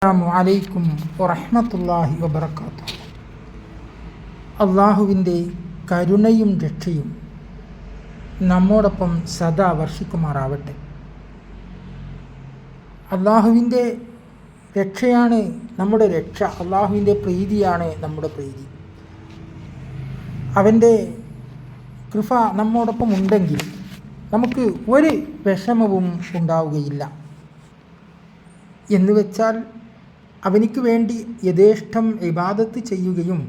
അസ്സലാമു അലൈക്കും വറഹ്മത്തുള്ളാഹി വബറകാതുഹു. അള്ളാഹുവിൻ്റെ കരുണയും രക്ഷയും നമ്മോടൊപ്പം സദാ വർഷിക്കുമാറാവട്ടെ. അള്ളാഹുവിൻ്റെ രക്ഷയാണ് നമ്മുടെ രക്ഷ, അള്ളാഹുവിൻ്റെ പ്രീതിയാണ് നമ്മുടെ പ്രീതി. അവൻ്റെ കൃപ നമ്മോടൊപ്പം ഉണ്ടെങ്കിൽ നമുക്ക് ഒരു വിഷമവും ഉണ്ടാവുകയില്ല. എന്ന് വെച്ചാൽ അവനിക്ക് വേണ്ടി യഥേഷ്ടം ഇബാദത്ത് ചെയ്യുകയും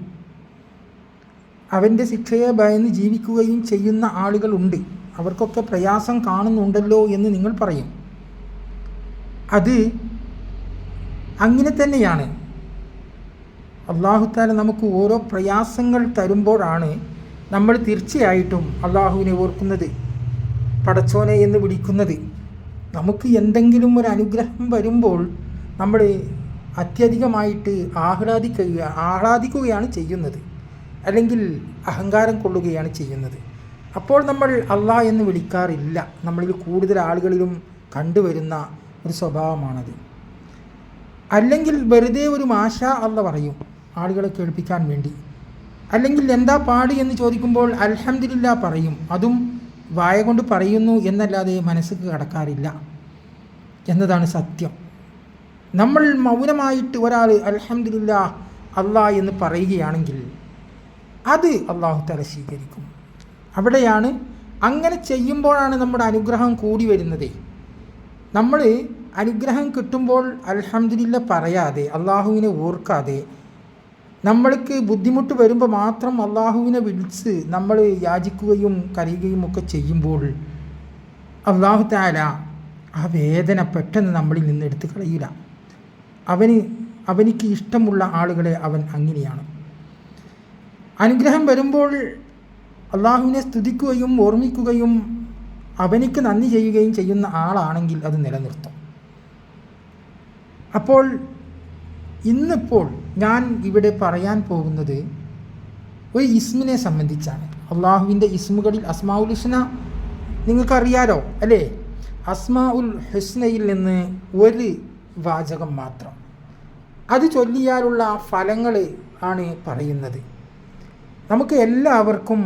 അവൻ്റെ ശിക്ഷയെ ഭയന്ന് ജീവിക്കുകയും ചെയ്യുന്ന ആളുകളുണ്ട്. അവർക്കൊക്കെ പ്രയാസം കാണുന്നുണ്ടല്ലോ എന്ന് നിങ്ങൾ പറയും. അത് അങ്ങനെ തന്നെയാണ്. അല്ലാഹു തആല നമുക്ക് ഓരോ പ്രയാസങ്ങൾ തരുമ്പോഴാണ് നമ്മൾ തീർച്ചയായിട്ടും അള്ളാഹുവിനെ ഓർക്കുന്നത്, പടച്ചോനെ എന്ന് വിളിക്കുന്നത്. നമുക്ക് എന്തെങ്കിലും ഒരു അനുഗ്രഹം വരുമ്പോൾ നമ്മൾ അത്യധികമായിട്ട് ആഹ്ലാദിക്കുകയാണ് ചെയ്യുന്നത്, അല്ലെങ്കിൽ അഹങ്കാരം കൊള്ളുകയാണ് ചെയ്യുന്നത്. അപ്പോൾ നമ്മൾ അള്ളാഹ് എന്ന് വിളിക്കാറില്ല. നമ്മളിൽ കൂടുതൽ ആളുകളിലും കണ്ടുവരുന്ന ഒരു സ്വഭാവമാണത്. അല്ലെങ്കിൽ വെറുതെ ഒരു മാഷാ അല്ലാഹ് പറയും ആളുകളെ കേൾപ്പിക്കാൻ വേണ്ടി. അല്ലെങ്കിൽ എന്താ പാടി എന്ന് ചോദിക്കുമ്പോൾ അൽഹംദുലില്ലാ പറയും. അതും വായ കൊണ്ട് പറയുന്നു എന്നല്ലാതെ മനസ്സിക്ക് കടക്കാറില്ല എന്നതാണ് സത്യം. നമ്മൾ മൗനമായിട്ട് ഒരാൾ അൽഹംദുലില്ലാ അല്ലാഹ് എന്ന് പറയുകയാണെങ്കിൽ അത് അല്ലാഹു തആല സ്വീകരിക്കും. അവിടെയാണ്, അങ്ങനെ ചെയ്യുമ്പോഴാണ് നമ്മുടെ അനുഗ്രഹം കൂടി വരുന്നത്. നമ്മൾ അനുഗ്രഹം കിട്ടുമ്പോൾ അൽഹംദുലില്ലാ പറയാതെ, അള്ളാഹുവിനെ ഓർക്കാതെ, നമ്മൾക്ക് ബുദ്ധിമുട്ട് വരുമ്പോൾ മാത്രം അള്ളാഹുവിനെ വിളിച്ച് നമ്മൾ യാചിക്കുകയും കരയുകയും ഒക്കെ ചെയ്യുമ്പോൾ അല്ലാഹു തആല ആ വേദന പെട്ടെന്ന് നമ്മളിൽ നിന്ന് എടുത്ത് കളയില്ല. അവനിക്ക് ഇഷ്ടമുള്ള ആളുകളെ അവൻ അങ്ങനെയാണ്. അനുഗ്രഹം വരുമ്പോൾ അള്ളാഹുവിനെ സ്തുതിക്കുകയും ഓർമ്മിക്കുകയും അവനിക്ക് നന്ദി ചെയ്യുകയും ചെയ്യുന്ന ആളാണെങ്കിൽ അത് നിലനിർത്തും. അപ്പോൾ ഇന്നിപ്പോൾ ഞാൻ ഇവിടെ പറയാൻ പോകുന്നത് ഒരു ഇസ്മിനെ സംബന്ധിച്ചാണ്. അള്ളാഹുവിൻ്റെ ഇസ്മുകളിൽ അസ്മാഉൽ ഹുസ്ന നിങ്ങൾക്കറിയാലോ അല്ലേ? അസ്മാഉൽ ഹുസ്നയിൽ നിന്ന് ഒരു വാചകം മാത്രം, അത് ചൊല്ലിയാലുള്ള ഫലങ്ങൾ ആണ് പറയുന്നത്. നമുക്ക് എല്ലാവർക്കും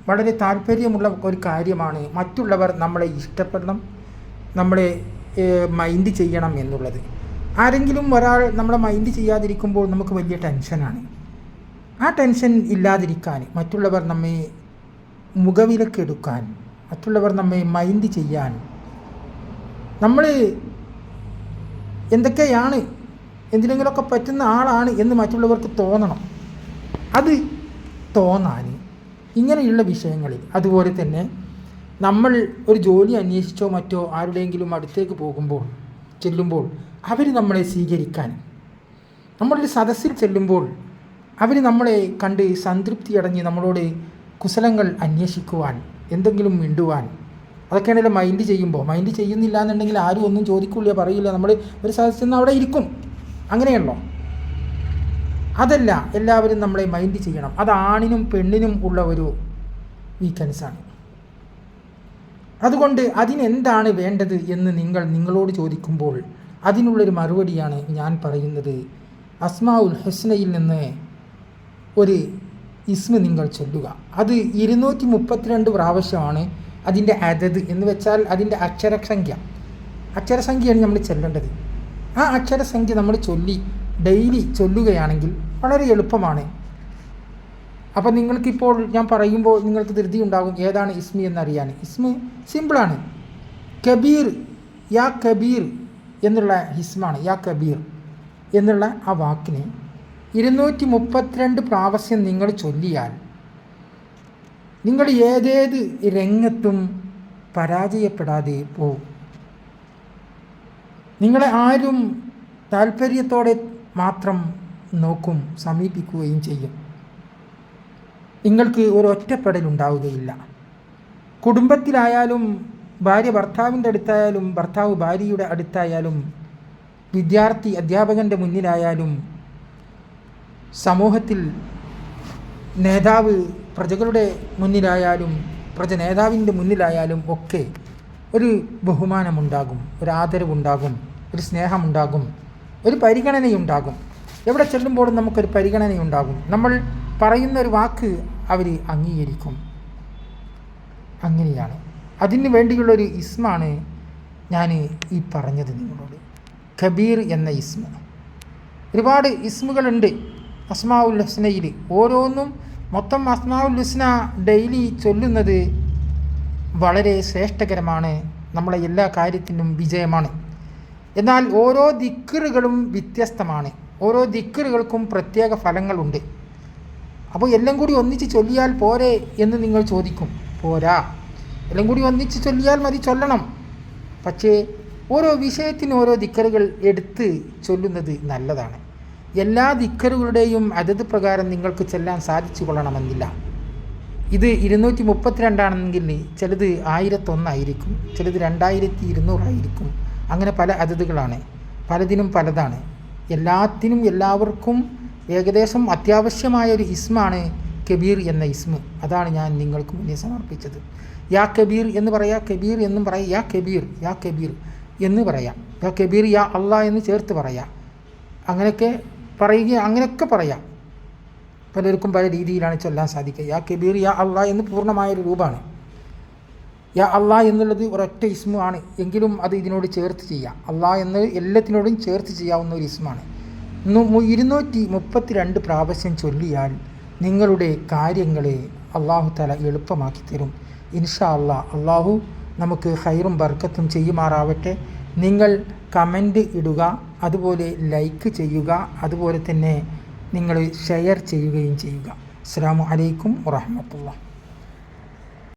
വളരെ താല്പര്യമുള്ള ഒരു കാര്യമാണ് മറ്റുള്ളവർ നമ്മളെ ഇഷ്ടപ്പെടണം, നമ്മളെ മൈൻഡ് ചെയ്യണം എന്നുള്ളത്. ആരെങ്കിലും ഒരാൾ നമ്മളെ മൈൻഡ് ചെയ്യാതിരിക്കുമ്പോൾ നമുക്ക് വലിയ ടെൻഷനാണ്. ആ ടെൻഷൻ ഇല്ലാതിരിക്കാൻ, മറ്റുള്ളവർ നമ്മെ മുഖവിലക്കെടുക്കാൻ, മറ്റുള്ളവർ നമ്മെ മൈൻഡ് ചെയ്യാൻ, നമ്മൾ എന്തൊക്കെയാണ്, എന്തിനെങ്കിലുമൊക്കെ പറ്റുന്ന ആളാണ് എന്ന് മറ്റുള്ളവർക്ക് തോന്നണം. അത് തോന്നാൻ ഇങ്ങനെയുള്ള വിഷയങ്ങളിൽ, അതുപോലെ തന്നെ നമ്മൾ ഒരു ജോലി അന്വേഷിച്ചോ മറ്റോ ആരുടെയെങ്കിലും അടുത്തേക്ക് ചെല്ലുമ്പോൾ അവർ നമ്മളെ സ്വീകരിക്കാൻ, നമ്മളൊരു സദസ്സിൽ ചെല്ലുമ്പോൾ അവർ നമ്മളെ കണ്ട് സംതൃപ്തി അടഞ്ഞ് നമ്മളോട് കുശലങ്ങൾ അന്വേഷിക്കുവാൻ, എന്തെങ്കിലും മിണ്ടുവാൻ, അതൊക്കെയാണല്ലോ മൈൻഡ് ചെയ്യുമ്പോൾ. മൈൻഡ് ചെയ്യുന്നില്ല എന്നുണ്ടെങ്കിൽ ആരും ഒന്നും ചോദിക്കില്ല, പറയില്ല. നമ്മൾ ഒരു സദസ്സിൽ നിന്ന് അവിടെ ഇരിക്കും. അങ്ങനെയല്ലോ? അതല്ല, എല്ലാവരും നമ്മളെ മൈൻഡ് ചെയ്യണം. അത് ആണിനും പെണ്ണിനും ഉള്ള ഒരു വീക്കൻസാണ്. അതുകൊണ്ട് അതിനെന്താണ് വേണ്ടത് എന്ന് നിങ്ങളോട് ചോദിക്കുമ്പോൾ അതിനുള്ളൊരു മറുപടിയാണ് ഞാൻ പറയുന്നത്. അസ്മാഉൽ ഹുസ്നയിൽ നിന്ന് ഒരു ഇസ്മ നിങ്ങൾ ചൊല്ലുക. അത് 232 പ്രാവശ്യമാണ് അതിൻ്റെ അദദ് എന്ന് വെച്ചാൽ അതിൻ്റെ അക്ഷരസംഖ്യയാണ് നമ്മൾ ചൊല്ലേണ്ടത്. ആ അക്ഷരസംഖ്യ നമ്മൾ ഡെയിലി ചൊല്ലുകയാണെങ്കിൽ വളരെ എളുപ്പമാണ്. അപ്പോൾ നിങ്ങൾക്കിപ്പോൾ ഞാൻ പറയുമ്പോൾ നിങ്ങൾക്ക് ധൃതി ഉണ്ടാകും ഏതാണ് ഇസ്മി എന്നറിയാൻ. ഇസ്മ സിമ്പിളാണ്. കബീർ, യാ കബീർ എന്നുള്ള ഇസ്മാണ്. യാ കബീർ എന്നുള്ള ആ വാക്കിനെ 232 പ്രാവശ്യം നിങ്ങൾ ചൊല്ലിയാൽ നിങ്ങൾ ഏതേത് രംഗത്തും പരാജയപ്പെടാതെ പോകും. നിങ്ങളെ ആരും താല്പര്യത്തോടെ മാത്രം നോക്കും, സമീപിക്കുകയും ചെയ്യും. നിങ്ങൾക്ക് ഒരു ഒറ്റപ്പെടലുണ്ടാവുകയില്ല. കുടുംബത്തിലായാലും, ഭാര്യ ഭർത്താവിൻ്റെ അടുത്തായാലും, ഭർത്താവ് ഭാര്യയുടെ അടുത്തായാലും, വിദ്യാർത്ഥി അധ്യാപകൻ്റെ മുന്നിലായാലും, സമൂഹത്തിൽ നേതാവ് പ്രജകളുടെ മുന്നിലായാലും, പ്രജ നേതാവിൻ്റെ മുന്നിലായാലും ഒക്കെ ഒരു ബഹുമാനമുണ്ടാകും, ഒരു ആദരവുണ്ടാകും, ഒരു സ്നേഹമുണ്ടാകും. ഒരു പരിഗണനയുണ്ടാകും. എവിടെ ചെല്ലുമ്പോഴും നമുക്കൊരു പരിഗണനയുണ്ടാകും. നമ്മൾ പറയുന്ന ഒരു വാക്ക് അവർ അംഗീകരിക്കും. അങ്ങനെയാണ്. അതിന് വേണ്ടിയുള്ളൊരു ഇസ്മാണ് ഞാൻ ഈ പറഞ്ഞത് നിങ്ങളോട്. കബീർ എന്ന ഇസ്മ. ഒരുപാട് ഇസ്മുകളുണ്ട് അസ്മാഉൽ ഹുസ്നയിൽ. ഓരോന്നും മൊത്തം അസ്മാഉൽ ഹുസ്ന ഡെയിലി ചൊല്ലുന്നത് വളരെ ശ്രേഷ്ഠകരമാണ്, നമ്മളെ എല്ലാ കാര്യത്തിനും വിജയമാണ്. എന്നാൽ ഓരോ ദിക്റുകളും വ്യത്യസ്തമാണ്. ഓരോ ദിക്റുകൾക്കും പ്രത്യേക ഫലങ്ങളുണ്ട്. അപ്പോൾ എല്ലാം കൂടി ഒന്നിച്ച് ചൊല്ലിയാൽ പോരെ എന്ന് നിങ്ങൾ ചോദിക്കും. പോരാ, എല്ലാം കൂടി ഒന്നിച്ച് ചൊല്ലിയാൽ മതി, ചൊല്ലണം. പക്ഷേ ഓരോ വിഷയത്തിന് ഓരോ ദിക്റുകൾ എടുത്ത് ചൊല്ലുന്നത് നല്ലതാണ്. എല്ലാ ദിക്റുകളുടെയും അതത് പ്രകാരം നിങ്ങൾക്ക് ചൊല്ലാൻ സാധിച്ചു കൊള്ളണമെന്നില്ല. ഇത് 232 ആണെങ്കിൽ ചിലത് 1001 ആയിരിക്കും, ചിലത് 2200 ആയിരിക്കും. അങ്ങനെ പല അതതുകളാണ്, പലതിനും പലതാണ്. എല്ലാത്തിനും എല്ലാവർക്കും ഏകദേശം അത്യാവശ്യമായൊരു ഇസ്മാണ് കബീർ എന്ന ഇസ്മ്. അതാണ് ഞാൻ നിങ്ങൾക്ക് മുന്നേ സമർപ്പിച്ചത്. യാ കബീർ എന്ന് പറയാം, കബീർ എന്നും പറയാം, യാ കബീർ, യാ കബീർ എന്ന് പറയാം, യാ കബീർ, യാ അള്ളാ എന്ന് ചേർത്ത് പറയാം. അങ്ങനെയൊക്കെ അങ്ങനെയൊക്കെ പറയാം. പലർക്കും പല രീതിയിലാണ് ചൊല്ലാൻ സാധിക്കുക. യാ കബീർ, യാ അള്ളാ എന്ന് പൂർണ്ണമായൊരു രൂപമാണ്. യാ അള്ളാ എന്നുള്ളത് ഒരൊറ്റ ഇസ്മു ആണ്, എങ്കിലും അത് ഇതിനോട് ചേർത്ത് ചെയ്യാം. അള്ളാ എന്ന് എല്ലാത്തിനോടും ചേർത്ത് ചെയ്യാവുന്ന ഒരു ഇസ്മാണ്. 232 പ്രാവശ്യം ചൊല്ലിയാൽ നിങ്ങളുടെ കാര്യങ്ങളെ അള്ളാഹു തആല എളുപ്പമാക്കി തരും. ഇൻഷാ അള്ളാ. അള്ളാഹു നമുക്ക് ഖൈറും ബർക്കത്തും ചെയ്യുമാറാവട്ടെ. നിങ്ങൾ കമൻറ്റ് ഇടുക, അതുപോലെ ലൈക്ക് ചെയ്യുക, അതുപോലെ തന്നെ നിങ്ങൾ ഷെയർ ചെയ്യുകയും ചെയ്യുക. അസ്സലാമു അലൈക്കും വറഹ്മത്തുള്ളാഹി.